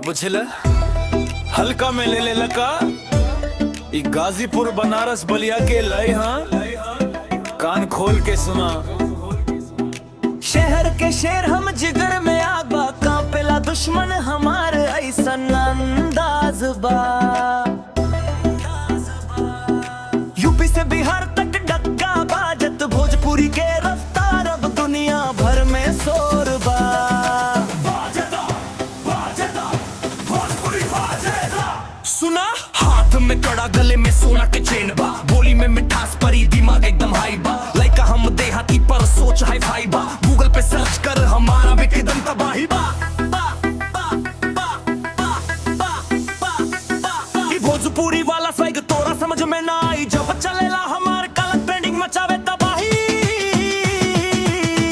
बुझल हल्का में ले ले लका ई गाजीपुर बनारस बलिया के लय हाँ कान खोल के सुना। शहर के शेर हम जिगर में आबा कांपेला दुश्मन हमारे ऐसन अंदाज बा। यूपी से बिहार तक डक्का बाजत भोजपुरी के रफ्तार अब दुनिया भर में शोर बा। सुना हाथ में कड़ा गले में सोना के चेन बा, बोली में मिठास परी दिमाग एकदम हाई बा। लाइका हम देहाती पर सोच हाई फाई बा, गूगल पे सर्च कर हमारा भी एकदम तबाही बा। भोजपुरी वाला स्वैग तोरा समझ में ना आई, जब चलेला हमार कलर ट्रेंडिंग मचावे तबाही।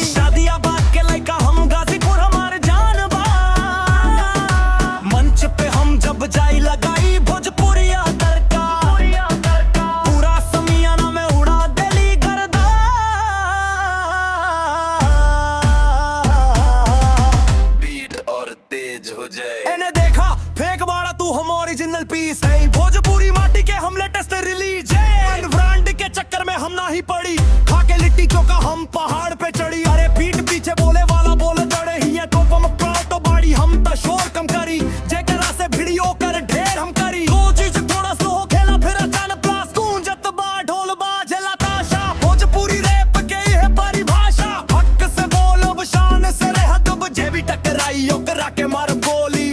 शादियाबाद के लाइका हम गाजीपुर हमारे जान बा, मंच पे हम जब जाई लगाई भोजपुरिया तड़का, पूरा समियाना में उड़ा देली गर्दा। बीट और तेज हो जाए एने देखा फेंक मारा तू हम ओरिजिनल पीस है, भोजपुरी माटी के हम लेटेस्ट रिलीज है। ब्रांड के चक्कर में हम ना ही पड़ी, खा के लिट्टी चोखा हम पहाड़ पे चढ़ी। अरे पीठ पीछे बोले वाला बोले जड़े ही है, तो पम तो बाड़ी हम तो शोर कम करी, जेकरा से वीडियो कर ढेर हम करी। दो चीज थोड़ा स्लो खेला फिर अचानक ब्लास्ट गूंजत बा ढोल बाजेला ताशा। भोजपुरी रैप के है परिभाषा, हक से बोलब शान से रह दब, जे भी टकराई ओकरा के मार गोली।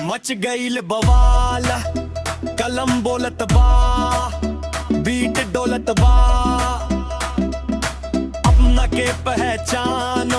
मच गईल बवाल कलम बोलत बा, बीट डोलत बा, अपना के पहचान